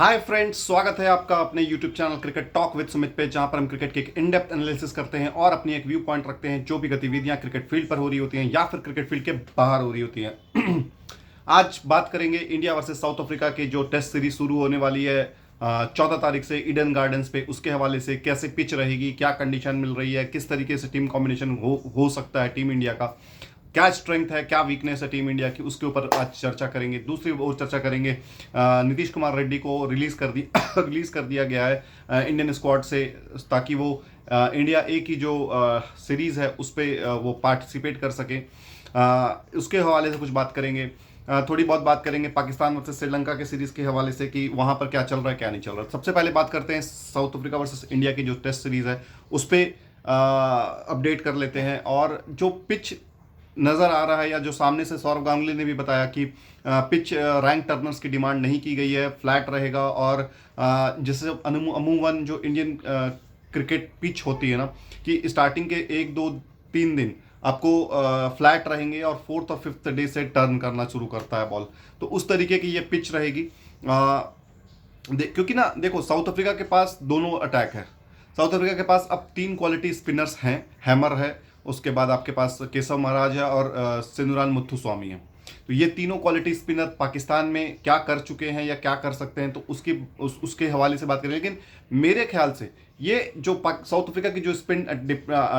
Hi friends, स्वागत है आपका अपने YouTube channel cricket talk with Sumit पे, जहां पर हम क्रिकेट के एक इन डेप्थ एनालिसिस करते हैं और अपनी एक व्यू पॉइंट रखते हैं जो भी गतिविधियां क्रिकेट फील्ड पर हो रही होती हैं या फिर क्रिकेट फील्ड के बाहर हो रही होती हैं। आज बात करेंगे इंडिया वर्सेस साउथ अफ्रीका की जो टेस्ट सीरीज शुरू होने वाली है 14 तारीख से ईडन गार्डन्स पे। उसके हवाले से कैसे पिच रहेगी, क्या कंडीशन मिल रही है, किस तरीके से टीम कॉम्बिनेशन हो सकता है टीम इंडिया का, क्या स्ट्रेंथ है, क्या वीकनेस है टीम इंडिया की, उसके ऊपर आज चर्चा करेंगे। दूसरी ओर चर्चा करेंगे, नीतीश कुमार रेड्डी को रिलीज कर दिया गया है इंडियन स्क्वाड से, ताकि वो इंडिया ए की जो सीरीज है उस पर वो पार्टिसिपेट कर सके। उसके हवाले से कुछ बात करेंगे। थोड़ी बहुत बात करेंगे पाकिस्तान वर्सेस श्रीलंका के सीरीज के हवाले से कि वहां पर क्या चल रहा है, क्या नहीं चल रहा है। सबसे पहले बात करते हैं साउथ अफ्रीका वर्सेस इंडिया की जो टेस्ट सीरीज है उस पर अपडेट कर लेते हैं। और जो पिच नज़र आ रहा है, या जो सामने से सौरव गांगुली ने भी बताया कि पिच रैंक टर्नर्स की डिमांड नहीं की गई है, फ्लैट रहेगा। और जैसे अमूमन जो इंडियन क्रिकेट पिच होती है ना, कि स्टार्टिंग के 1 2 3 दिन आपको फ्लैट रहेंगे और फोर्थ और फिफ्थ डे से टर्न करना शुरू करता है बॉल। तो उस तरीके की ये पिच रहेगी। क्योंकि ना देखो, साउथ अफ्रीका के पास दोनों अटैक है। साउथ अफ्रीका के पास अब 3 क्वालिटी स्पिनर्स हैं। हैमर है, उसके बाद आपके पास केशव महाराज है और सेनुरान मुथुस्वामी है। तो ये तीनों क्वालिटी स्पिनर पाकिस्तान में क्या कर चुके हैं या क्या कर सकते हैं, तो उसके हवाले से बात करें। लेकिन मेरे ख्याल से ये जो साउथ अफ्रीका की जो स्पिन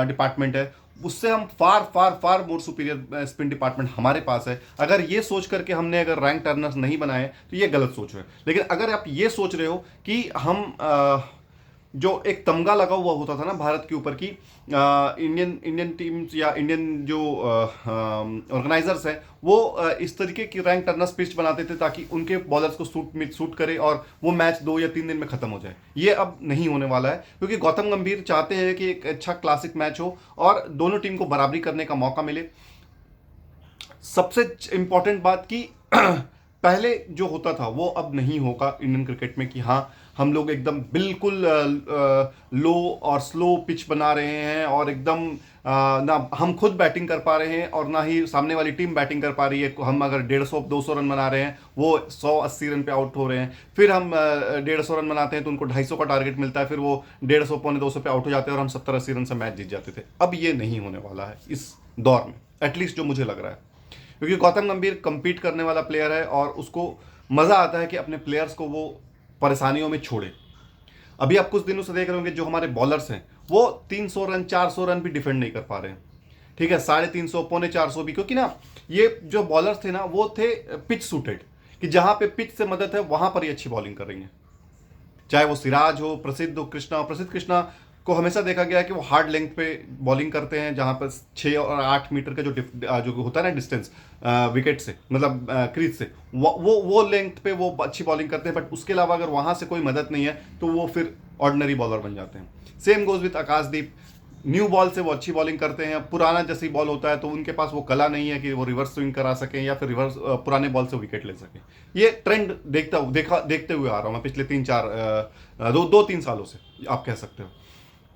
डिपार्टमेंट है, उससे हम फार फार फार मोर सुपीरियर स्पिन डिपार्टमेंट हमारे पास है। अगर ये सोच करके हमने अगर रैंक टर्नर्स नहीं बनाए तो ये गलत सोच है। लेकिन अगर आप ये सोच रहे हो कि हम जो एक तमगा लगा हुआ होता था ना भारत के ऊपर की, इंडियन टीम्स या इंडियन जो ऑर्गेनाइजर्स हैं वो इस तरीके की रैंक टर्नर्स पिच बनाते थे ताकि उनके बॉलर्स को सूट करे और वो मैच 2 या 3 दिन में खत्म हो जाए। ये अब नहीं होने वाला है, क्योंकि गौतम गंभीर चाहते हैं कि एक अच्छा क्लासिक मैच हो और दोनों टीम को बराबरी करने का मौका मिले। सबसे इंपॉर्टेंट बात की पहले जो होता था वो अब नहीं होगा इंडियन क्रिकेट में, कि हाँ हम लोग एकदम बिल्कुल लो और स्लो पिच बना रहे हैं और एकदम ना हम खुद बैटिंग कर पा रहे हैं और ना ही सामने वाली टीम बैटिंग कर पा रही है। हम अगर 150-200 रन बना रहे हैं, वो 180 रन पे आउट हो रहे हैं। फिर हम 150 रन बनाते हैं तो उनको 250 का टारगेट मिलता है, फिर वो 150 पौने 200 पे आउट हो जाते हैं और हम 70-80 रन से मैच जीत जाते थे। अब ये नहीं होने वाला है इस दौर में, एटलीस्ट जो मुझे लग रहा है। क्योंकि गौतम गंभीर compete करने वाला प्लेयर है और उसको मज़ा आता है कि अपने प्लेयर्स को वो परेशानियों में छोड़े। अभी आप कुछ दिनों से देख रहे होंगे जो हमारे बॉलर्स हैं वो 300 रन 400 रन भी डिफेंड नहीं कर पा रहे हैं। ठीक है, 350 पौने 400 भी, क्योंकि ना ये जो बॉलर्स थे ना वो थे पिच सूटेड, कि जहां पे पिच से मदद है वहां पर ही अच्छी बॉलिंग कर रही है। चाहे वो सिराज हो, प्रसिद्ध कृष्णा को हमेशा देखा गया है कि वो हार्ड लेंथ पे बॉलिंग करते हैं, जहां पर 6 और 8 मीटर का जो होता है ना डिस्टेंस विकेट से, मतलब क्रीज से, वो लेंथ पे वो अच्छी बॉलिंग करते हैं। बट उसके अलावा अगर वहां से कोई मदद नहीं है तो वो फिर ऑर्डिनरी बॉलर बन जाते हैं। Same goes with Akashdeep, new ball से वो अच्छी बॉलिंग करते हैं। पुराना जैसी बॉल होता है तो उनके पास वो कला नहीं है कि वो रिवर्स स्विंग करा सकें या फिर रिवर्स पुराने बॉल से विकेट ले सकें। ये ट्रेंड देखते हुए आ रहा हूँ मैं पिछले 2-3 सालों से, आप कह सकते हो।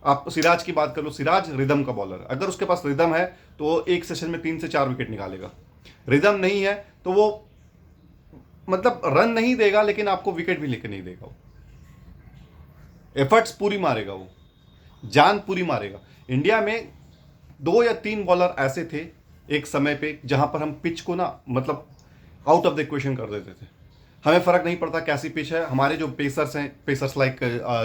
आप सिराज की बात कर लो, सिराज रिदम का बॉलर है। अगर उसके पास रिदम है तो एक सेशन में 3 से 4 विकेट निकालेगा। रिदम नहीं है तो वो मतलब रन नहीं देगा, लेकिन आपको विकेट भी लेके नहीं देगा। वो एफर्ट्स पूरी मारेगा, वो जान पूरी मारेगा। इंडिया में 2 या 3 बॉलर ऐसे थे एक समय पे जहां पर हम पिच को ना मतलब आउट ऑफ द इक्वेशन कर देते थे। हमें फर्क नहीं पड़ता कैसी पिच है। हमारे जो पेसर्स हैं, पेसर्स लाइक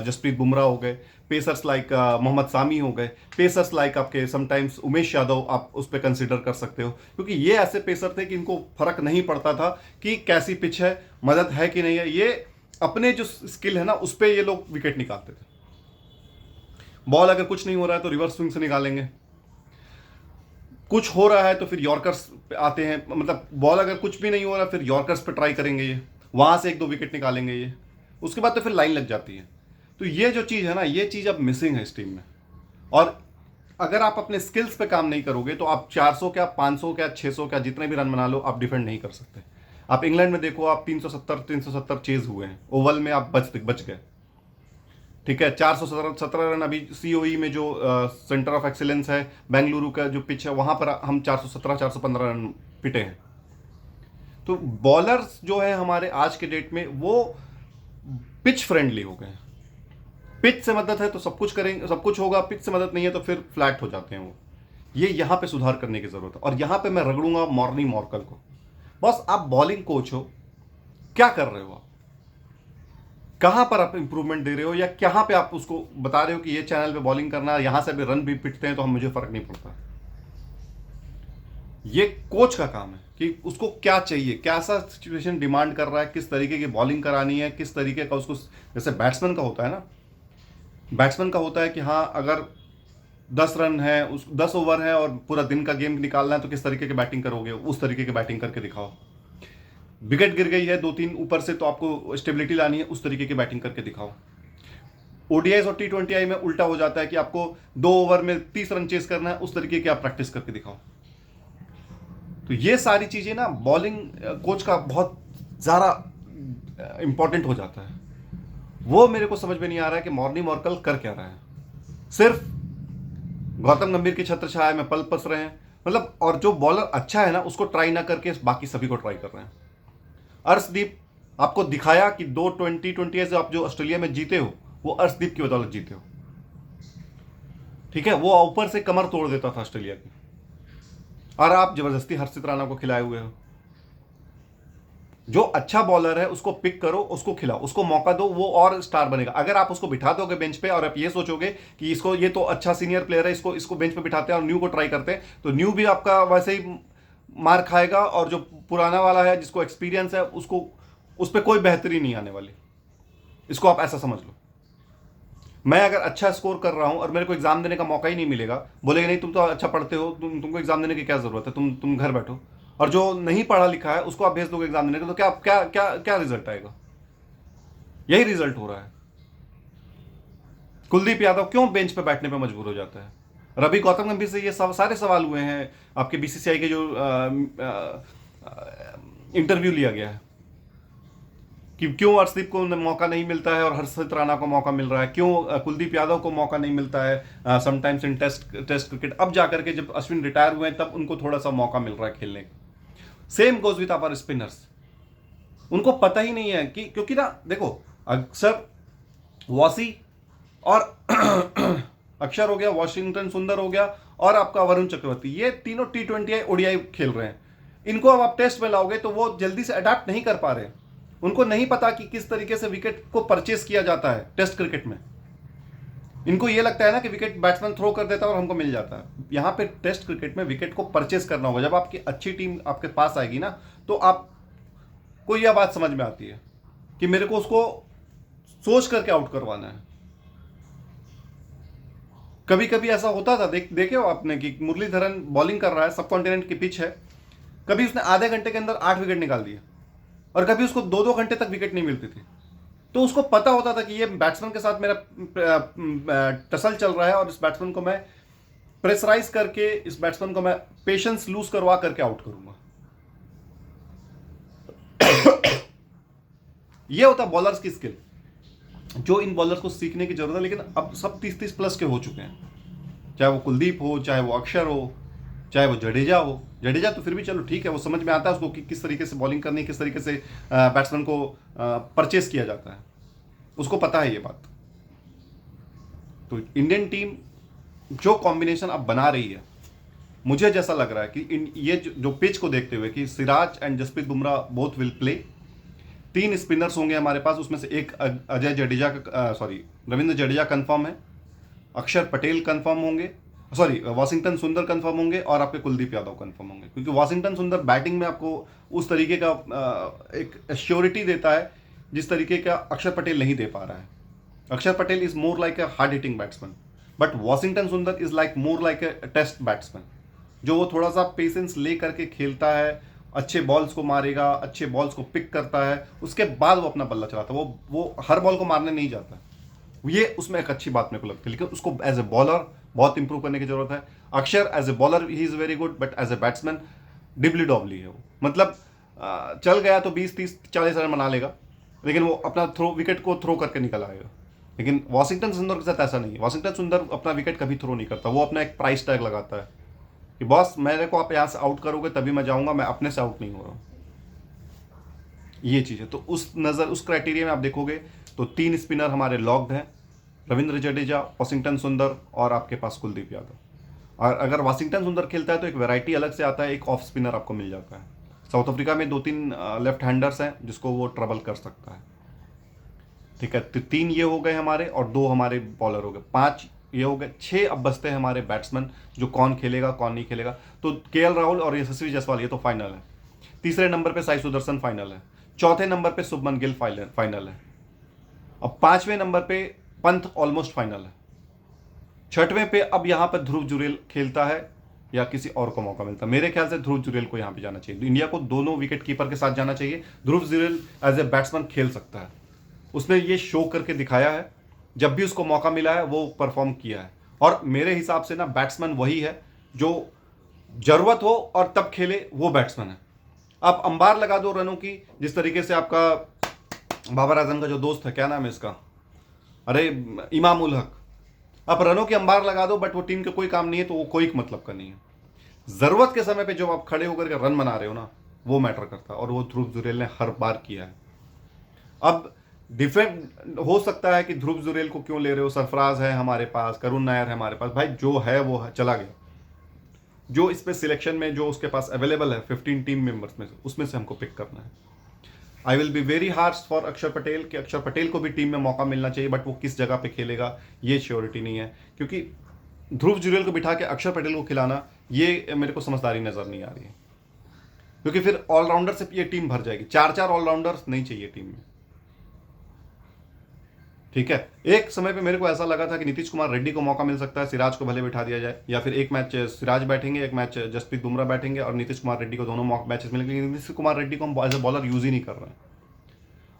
जसप्रीत बुमराह हो गए, पेसर्स लाइक मोहम्मद सामी हो गए, पेसर्स लाइक आपके समटाइम्स उमेश यादव, आप उस पर कंसिडर कर सकते हो। क्योंकि ये ऐसे पेसर थे कि इनको फर्क नहीं पड़ता था कि कैसी पिच है, मदद है कि नहीं है। ये अपने जो स्किल है ना उस पर ये लोग विकेट निकालते थे। बॉल अगर कुछ नहीं हो रहा है तो रिवर्स स्विंग से निकालेंगे, कुछ हो रहा है तो फिर यॉर्कर्स पे आते हैं, मतलब बॉल अगर कुछ भी नहीं हो रहा फिर यॉर्कर्स पे ट्राई करेंगे, ये वहां से 1-2 विकेट निकालेंगे ये। उसके बाद तो फिर लाइन लग जाती है। तो ये जो चीज़ है ना, ये चीज़ अब मिसिंग है इस टीम में। और अगर आप अपने स्किल्स पे काम नहीं करोगे तो आप 400 क्या 500 क्या 600 क्या जितने भी रन बना लो, आप डिफेंड नहीं कर सकते। आप इंग्लैंड में देखो, आप 370 चेज हुए हैं, ओवल में आप बच गए। ठीक है, 417 रन। अभी सीओई में जो सेंटर ऑफ एक्सीलेंस है बेंगलुरु का जो पिच है, वहां पर हम 417-415 रन पिटे हैं। तो बॉलर्स जो है हमारे आज के डेट में वो पिच फ्रेंडली हो गए। पिच से मदद है तो सब कुछ करेंगे, सब कुछ होगा, पिच से मदद नहीं है तो फिर फ्लैट हो जाते हैं वो। ये यहां पे सुधार करने की जरूरत है, और यहां पे मैं रगड़ूंगा मॉर्नी मॉर्कल को। बस आप बॉलिंग कोच हो, क्या कर रहे हो आप, कहां पर आप इंप्रूवमेंट दे रहे हो, या कहां पे आप उसको बता रहे हो कि ये चैनल पे बॉलिंग करना है, यहां से भी रन भी पिटते हैं तो हम मुझे फर्क नहीं पड़ता। ये कोच का काम है कि उसको क्या चाहिए, कैसा सिचुएशन डिमांड कर रहा है, किस तरीके की बॉलिंग करानी है, किस तरीके का उसको, जैसे बैट्समैन का होता है ना, बैट्समैन का होता है कि हाँ अगर 10 रन है, उस 10 ओवर है और पूरा दिन का गेम निकालना है तो किस तरीके की बैटिंग करोगे, उस तरीके की बैटिंग करके दिखाओ। विकेट गिर गई है 2-3 ऊपर से तो आपको स्टेबिलिटी लानी है, उस तरीके की बैटिंग करके दिखाओ। ओडीआई और T20I में उल्टा हो जाता है कि आपको 2 ओवर में 30 रन चेस करना है, उस तरीके की आप प्रैक्टिस करके दिखाओ। तो ये सारी चीजें ना बॉलिंग कोच का बहुत ज्यादा इंपॉर्टेंट हो जाता है। वो मेरे को समझ में नहीं आ रहा है कि मॉर्नी मॉर्कल कर क्या रहा है। सिर्फ गौतम गंभीर की छत्र छाया में पल पस रहे हैं, मतलब, और जो बॉलर अच्छा है ना उसको ट्राई ना करके बाकी सभी को ट्राई कर रहे हैं। अर्शदीप आपको दिखाया कि 2 20-20 से आप जो ऑस्ट्रेलिया में जीते हो वो अर्शदीप की बदौलत जीते हो। ठीक है, वो ऊपर से कमर तोड़ देता था ऑस्ट्रेलिया की, और आप जबरदस्ती हर्षित राणा को खिलाए हुए हो। जो अच्छा बॉलर है उसको पिक करो, उसको खिलाओ, उसको मौका दो, वो और स्टार बनेगा। अगर आप उसको बिठा दोगे बेंच पे और आप ये सोचोगे कि इसको, ये तो अच्छा सीनियर प्लेयर है, इसको इसको बेंच पे बिठाते हैं और न्यू को ट्राई करते हैं, तो न्यू भी आपका वैसे ही मार खाएगा, और जो पुराना वाला है जिसको एक्सपीरियंस है उसको, उस पर कोई बेहतरी नहीं आने वाली। इसको आप ऐसा समझ लो। मैं अगर अच्छा स्कोर कर रहा हूं और मेरे को एग्जाम देने का मौका ही नहीं मिलेगा, बोलेगा नहीं तुम तो अच्छा पढ़ते हो, तुमको एग्जाम देने की क्या जरूरत है, तुम घर बैठो, और जो नहीं पढ़ा लिखा है उसको आप भेज दोगे एग्जाम देने के, तो क्या क्या क्या क्या रिजल्ट आएगा? यही रिजल्ट हो रहा है। कुलदीप यादव क्यों बेंच पे बैठने पे मजबूर हो जाता है? रवि गौतम गंभीर से ये सारे सवाल हुए हैं, आपके बीसीसीआई के जो इंटरव्यू लिया गया है कि क्यों अर्शदीप को मौका नहीं मिलता है और हर्षित राणा को मौका मिल रहा है, क्यों कुलदीप यादव को मौका नहीं मिलता है समटाइम्स इन टेस्ट क्रिकेट। अब जाकर के जब अश्विन रिटायर हुए हैं तब उनको थोड़ा सा मौका मिल रहा है खेलने का। Same goes with our spinners. उनको पता ही नहीं है कि, क्योंकि ना देखो, अक्सर वॉसी और अक्षर हो गया, वॉशिंगटन सुंदर हो गया, और आपका वरुण चक्रवर्ती, ये तीनों T20I ODI खेल रहे हैं। इनको अब आप टेस्ट में लाओगे तो वो जल्दी से अडेप्ट नहीं कर पा रहे। उनको नहीं पता कि किस तरीके से विकेट को परचेस किया जाता है टेस्ट क्रिकेट में। इनको ये लगता है ना कि विकेट बैट्समैन थ्रो कर देता है और हमको मिल जाता है। यहां पे टेस्ट क्रिकेट में विकेट को परचेस करना होगा। जब आपकी अच्छी टीम आपके पास आएगी ना, तो आपको यह बात समझ में आती है कि मेरे को उसको सोच करके आउट करवाना है। कभी कभी ऐसा होता था, देखे हो आपने कि मुरलीधरन बॉलिंग कर रहा है, सब कॉन्टिनेंट की पिच है, कभी उसने आधे घंटे के अंदर 8 विकेट निकाल दिए, और कभी उसको 2-2 घंटे तक विकेट नहीं मिलती थी। तो उसको पता होता था कि ये बैट्समैन के साथ मेरा टसल चल रहा है, और इस बैट्समैन को मैं प्रेशराइज करके, इस बैट्समैन को मैं पेशेंस लूज करवा करके आउट करूंगा। ये होता बॉलर्स की स्किल, जो इन बॉलर्स को सीखने की जरूरत है। लेकिन अब सब 30-30 प्लस के हो चुके हैं, चाहे वो कुलदीप हो, चाहे वो अक्षर हो, चाहे वो जडेजा हो। जडेजा तो फिर भी चलो ठीक है, वो समझ में आता है उसको कि किस तरीके से बॉलिंग करनी है, किस तरीके से बैट्समैन को परचेस किया जाता है, उसको पता है ये बात। तो इंडियन टीम जो कॉम्बिनेशन अब बना रही है, मुझे जैसा लग रहा है कि ये जो पिच को देखते हुए कि Siraj and Jasprit Bumrah both will play, 3 spinners होंगे हमारे पास, उसमें से एक अजय जडेजा का, रविंद्र जडेजा कंफर्म है, अक्षर पटेल कंफर्म होंगे, वॉशिंगटन सुंदर कंफर्म होंगे, और आपके कुलदीप यादव कंफर्म होंगे। क्योंकि वॉशिंगटन सुंदर बैटिंग में आपको उस तरीके का एक एश्योरिटी देता है जिस तरीके का अक्षर पटेल नहीं दे पा रहा है। Akshar Patel is more like a hard hitting batsman, but Washington Sundar is like more like a test batsman, जो वो थोड़ा सा पेशेंस ले करके खेलता है, अच्छे बॉल्स को मारेगा, अच्छे बॉल्स को पिक करता है, उसके बाद वो अपना बल्ला चलाता है। वो हर बॉल को मारने नहीं जाता। ये उसमें एक अच्छी बात मेरे को लगती है, लेकिन उसको एज ए बॉलर बहुत इंप्रूव करने की जरूरत है। Akshar as a bowler he is very good, but as a batsman dibbly dobbly है वो। मतलब चल गया तो 20-30-40 रन बना लेगा, लेकिन वो अपना विकेट को थ्रो करके निकल आएगा। लेकिन वॉशिंगटन सुंदर के साथ ऐसा नहीं है। वॉशिंगटन सुंदर अपना विकेट कभी थ्रो नहीं करता, वो अपना एक प्राइस टैग लगाता है कि बॉस मेरे को आप यहाँ से आउट करोगे तभी मैं जाऊंगा, मैं अपने से आउट नहीं हो रहा हूँ। ये चीज़ है। तो उस क्राइटेरिया में आप देखोगे तो 3 स्पिनर हमारे लॉक्ड हैं, रविंद्र जडेजा, वाशिंगटन सुंदर और आपके पास कुलदीप यादव। और अगर वाशिंगटन सुंदर खेलता है तो एक वैरायटी अलग से आता है, एक ऑफ स्पिनर आपको मिल जाता है। साउथ अफ्रीका में 2-3 लेफ्ट हैंडर्स हैं जिसको वो ट्रबल कर सकता है। ठीक है, तो 3 ये हो गए हमारे और 2 हमारे बॉलर हो गए, 5 ये हो गए, 6 अब बचते हैं हमारे बैट्समैन, जो कौन खेलेगा कौन नहीं खेलेगा। तो केएल राहुल और यशस्वी जायसवाल ये तो फाइनल है। तीसरे नंबर पे साई सुदर्शन फाइनल है। चौथे नंबर पे शुभमन गिल फाइनल है। अब 5वें नंबर पे पंत ऑलमोस्ट फाइनल है। 6वें पे अब यहाँ पर ध्रुव जुरेल खेलता है या किसी और को मौका मिलता है। मेरे ख्याल से ध्रुव जुरेल को यहाँ पे जाना चाहिए। इंडिया को दोनों विकेट कीपर के साथ जाना चाहिए। ध्रुव जुरेल एज ए बैट्समैन खेल सकता है, उसने ये शो करके दिखाया है, जब भी उसको मौका मिला है वो परफॉर्म किया है। और मेरे हिसाब से ना बैट्समैन वही है जो जरूरत हो और तब खेले, वो बैट्समैन है। आप अंबार लगा दो रनों की, जिस तरीके से आपका बाबर आजम का जो दोस्त है, क्या नाम है इसका, अरे इमाम उल हक, आप रनों की अंबार लगा दो बट वो टीम का कोई काम नहीं है तो वो कोई मतलब का नहीं है। जरूरत के समय पे जो आप खड़े होकर के रन बना रहे हो ना, वो मैटर करता है, और वो ध्रुव जुरेल ने हर बार किया है। अब डिफेंड हो सकता है कि ध्रुव जुरेल को क्यों ले रहे हो, सरफराज है हमारे पास, करुण नायर है हमारे पास, भाई जो है वो है, चला गया। जो इस पे सिलेक्शन में जो उसके पास अवेलेबल है 15 टीम मेंबर्स में से, उसमें से हमको पिक करना है। I will be very harsh for अक्षर पटेल कि अक्षर पटेल को भी टीम में मौका मिलना चाहिए, बट वो किस जगह पे खेलेगा ये श्योरिटी नहीं है, क्योंकि ध्रुव जुरेल को बिठा के अक्षर पटेल को खिलाना, ये मेरे को समझदारी नजर नहीं आ रही है, क्योंकि फिर ऑलराउंडर से ये टीम भर जाएगी। 4-4 ऑलराउंडर्स नहीं चाहिए टीम में। ठीक है, एक समय पे मेरे को ऐसा लगा था कि नीतीश कुमार रेड्डी को मौका मिल सकता है, सिराज को भले बिठा दिया जाए, या फिर एक मैच सिराज बैठेंगे, एक मैच जसप्रीत बुमराह बैठेंगे और नीतीश कुमार रेड्डी को दोनों मैचेस मिलेंगे। नीतीश कुमार रेड्डी को हम एज ए बॉलर यूज ही नहीं कर रहे हैं।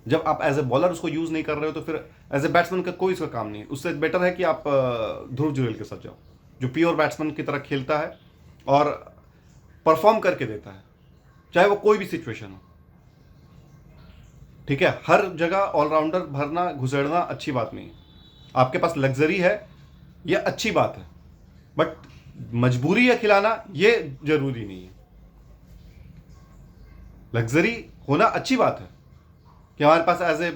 जब आप एज ए बॉलर उसको यूज नहीं कर रहे हो तो फिर एज ए बैट्समैन का कोई इसका काम नहीं है। उससे बेटर है कि आप ध्रुव जुरेल के साथ जाओ, जो प्योर बैट्समैन की तरह खेलता है और परफॉर्म करके देता है, चाहे वो कोई भी सिचुएशन हो। ठीक है, हर जगह ऑलराउंडर भरना घुसेड़ना अच्छी बात नहीं है। आपके पास लग्जरी है, ये अच्छी बात है, बट मजबूरी है खिलाना, ये जरूरी नहीं है। लग्जरी होना अच्छी बात है कि हमारे पास as a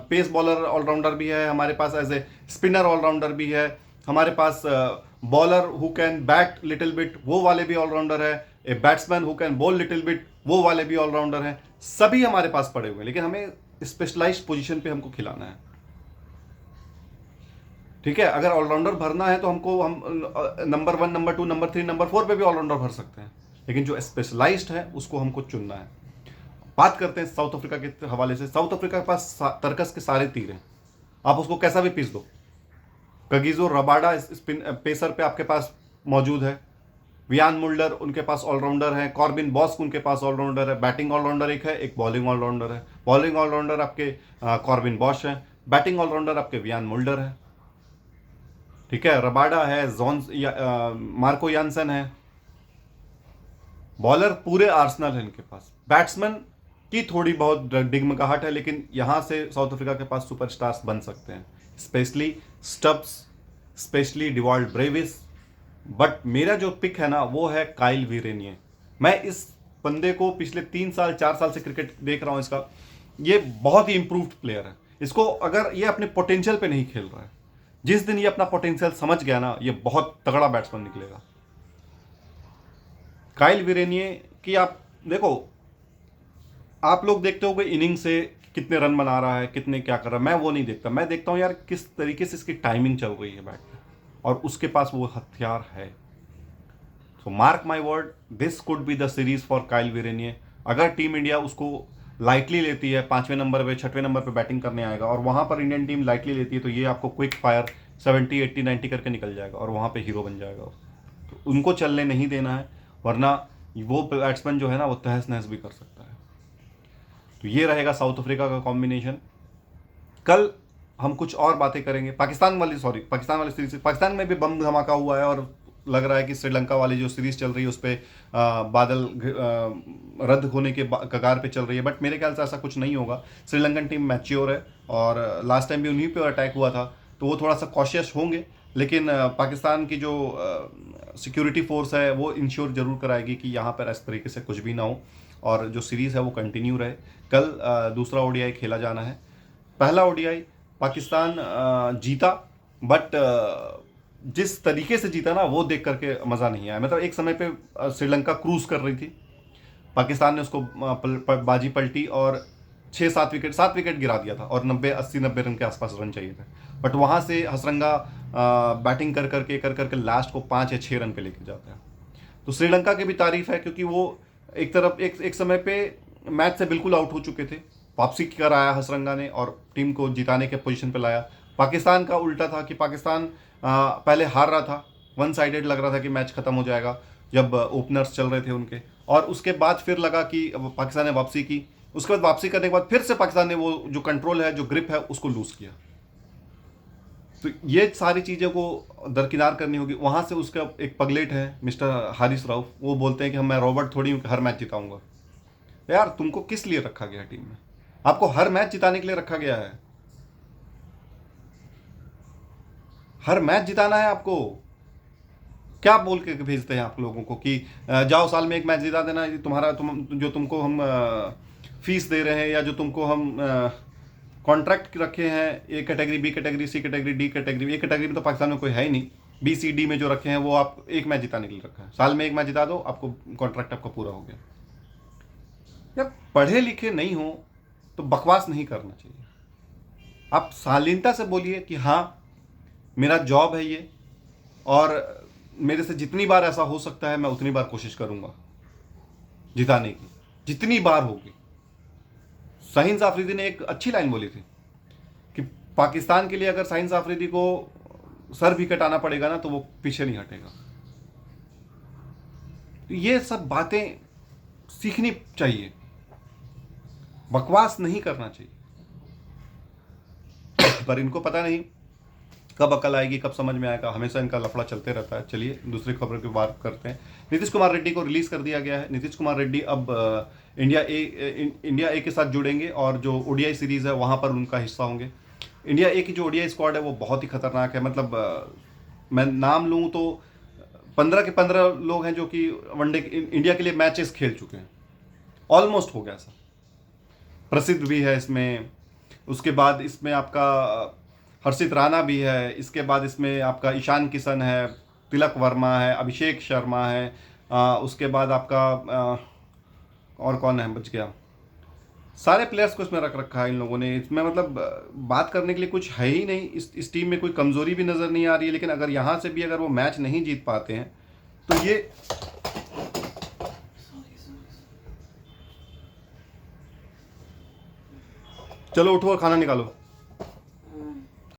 pace bowler allrounder भी है, हमारे पास एज ए स्पिनर ऑलराउंडर भी है, हमारे पास bowler who can bat little bit, वो वाले भी ऑलराउंडर है, a batsman who can bowl little bit, वो वाले भी ऑलराउंडर हैं। सभी हमारे पास पड़े हुए हैं, लेकिन हमें स्पेशलाइज्ड पोजीशन पे हमको खिलाना है। ठीक है, अगर ऑलराउंडर भरना है तो हम नंबर 1, नंबर 2, नंबर 3, नंबर 4 पे भी ऑलराउंडर भर सकते हैं, लेकिन जो स्पेशलाइज्ड है उसको हमको चुनना है। बात करते हैं साउथ अफ्रीका के हवाले से। साउथ अफ्रीका के पास तर्कस के सारे तीर हैं, आप उसको कैसा भी पीस दो। कगिजो रबाडा स्पिन पेसर पे आपके पास मौजूद है, वियान मुल्डर उनके पास ऑलराउंडर है, कॉर्बिन बॉस्क उनके पास ऑलराउंडर है। बैटिंग ऑलराउंडर एक है, एक बॉलिंग ऑलराउंडर है। बॉलिंग ऑलराउंडर आपके कॉर्बिन बॉश है, बैटिंग ऑलराउंडर आपके वियान मुल्डर है। ठीक है, रबाडा है, मार्को यानसन है। बॉलर पूरे आर्सेनल है इनके पास। बैट्समैन की थोड़ी बहुत डिगमगाहट है, लेकिन यहां से साउथ अफ्रीका के पास सुपरस्टार्स बन सकते हैं, specially Stubbs, specially Dewald Brevis. But मेरा जो पिक है ना वो है काइल वीरेनिये। मैं इस बंदे को पिछले 3 साल 4 साल से क्रिकेट देख रहा हूं इसका, ये बहुत ही इंप्रूव्ड प्लेयर है। इसको अगर ये अपने पोटेंशियल पे नहीं खेल रहा है, जिस दिन ये अपना पोटेंशियल समझ गया ना, ये बहुत तगड़ा बैट्समैन निकलेगा। काइल वीरेनिये की आप देखो, आप लोग देखते हो कि इनिंग से कितने रन बना रहा है, कितने क्या कर रहा है, मैं वो नहीं देखता। मैं देखता हूं यार किस तरीके से इसकी टाइमिंग चल रही है बैट में, और उसके पास वो हथियार है। So mark my word, this could be the series for Kyle Verreynne. अगर टीम इंडिया उसको लाइटली लेती है, 5वें नंबर पे 6वें नंबर पे बैटिंग करने आएगा, और वहां पर इंडियन टीम लाइटली लेती है, तो ये आपको क्विक फायर 70, 80, 90 करके निकल जाएगा और वहां पे हीरो बन जाएगा। तो उनको चलने नहीं देना है, वरना वो बैट्समैन जो है ना वो तहस नहस भी कर सकता है। तो ये रहेगा साउथ अफ्रीका का कॉम्बिनेशन। कल हम कुछ और बातें करेंगे पाकिस्तान वाली सीरीज। पाकिस्तान में भी बम धमाका हुआ है, और लग रहा है कि श्रीलंका वाली जो सीरीज चल रही है उस पर बादल रद्द होने के कगार पे चल रही है, बट मेरे ख्याल से ऐसा कुछ नहीं होगा। श्रीलंकन टीम मैच्योर है, और लास्ट टाइम भी उन्हीं पे अटैक हुआ था, तो वो थोड़ा सा कॉशियस होंगे, लेकिन पाकिस्तान की जो सिक्योरिटी फोर्स है वो इंश्योर जरूर कराएगी कि यहाँ पर इस तरीके से कुछ भी ना हो। और जो सीरीज़ है वो कंटिन्यू रहे। कल दूसरा ओडीआई खेला जाना है। पहला ओडीआई पाकिस्तान जीता, बट जिस तरीके से जीता ना वो देख करके मज़ा नहीं आया। मतलब एक समय पे श्रीलंका क्रूज कर रही थी, पाकिस्तान ने उसको बाजी पलटी और 7 विकेट गिरा दिया था और 80-90 रन के आसपास रन चाहिए थे। बट वहाँ से हसरंगा बैटिंग कर करके लास्ट को 5 या 6 रन पे लेके जाता है। तो श्रीलंका की भी तारीफ है, क्योंकि वो एक समय पे मैच से बिल्कुल आउट हो चुके थे, वापसी कराया हसरंगा ने और टीम को जिताने के पोजीशन पे लाया। पाकिस्तान का उल्टा था कि पाकिस्तान पहले हार रहा था, वन साइडेड लग रहा था कि मैच खत्म हो जाएगा जब ओपनर्स चल रहे थे उनके, और उसके बाद फिर लगा कि पाकिस्तान ने वापसी की। उसके बाद वापसी करने के बाद फिर से पाकिस्तान ने वो जो कंट्रोल है, जो ग्रिप है, उसको लूज किया। तो ये सारी चीज़ों को दरकिनार करनी होगी। वहाँ से उसका एक पगलेट है मिस्टर हारिस राउफ, वो बोलते हैं कि मैं रॉबर्ट थोड़ी हूँ हर मैच जिताऊंगा। यार तुमको किस लिए रखा गया टीम में? आपको हर मैच जिताने के लिए रखा गया है, हर मैच जिताना है आपको। क्या बोल के भेजते हैं आप लोगों को कि जाओ साल में एक मैच जिता देना, तुम्हारा जो तुमको हम फीस दे रहे हैं या जो तुमको हम कॉन्ट्रैक्ट रखे हैं, A category, B category, C category, D category. A category में तो पाकिस्तान में कोई है ही नहीं, बी सी डी में जो रखे हैं वो आप एक मैच जिताने के लिए रखा है। साल में एक मैच जिता दो, आपको कॉन्ट्रैक्ट आपका पूरा हो गया। जब पढ़े लिखे नहीं हो तो बकवास नहीं करना चाहिए। आप शालीनता से बोलिए कि हाँ मेरा जॉब है ये, और मेरे से जितनी बार ऐसा हो सकता है मैं उतनी बार कोशिश करूंगा जिताने की, जितनी बार होगी। शाहीन आफरीदी ने एक अच्छी लाइन बोली थी कि पाकिस्तान के लिए अगर शाहीन आफरीदी को सर भी कटाना पड़ेगा ना तो वो पीछे नहीं हटेगा। तो ये सब बातें सीखनी चाहिए, बकवास नहीं करना चाहिए। पर इनको पता नहीं कब अकल आएगी, कब समझ में आएगा। हमेशा इनका लफड़ा चलते रहता है। चलिए दूसरी खबर की बात करते हैं। नीतीश कुमार रेड्डी को रिलीज कर दिया गया है। नीतीश कुमार रेड्डी अब इंडिया ए के साथ जुड़ेंगे और जो ओडीआई सीरीज है वहां पर उनका हिस्सा होंगे। इंडिया ए की जो ओडीआई स्क्वाड है वो बहुत ही खतरनाक है। मतलब मैं नाम लूँ तो 15 के 15 लोग हैं जो कि वनडे इंडिया के लिए मैचेस खेल चुके हैं, ऑलमोस्ट हो गया सर। प्रसिद्ध भी है इसमें, उसके बाद इसमें आपका हर्षित राणा भी है, इसके बाद इसमें आपका ईशान किशन है, तिलक वर्मा है, अभिषेक शर्मा है, उसके बाद आपका और कौन है बच गया। सारे प्लेयर्स को इसमें रख रखा है इन लोगों ने। इसमें मतलब बात करने के लिए कुछ है ही नहीं। इस टीम में कोई कमजोरी भी नज़र नहीं आ रही है। लेकिन अगर यहाँ से भी अगर वो मैच नहीं जीत पाते हैं तो ये चलो उठो और खाना निकालो।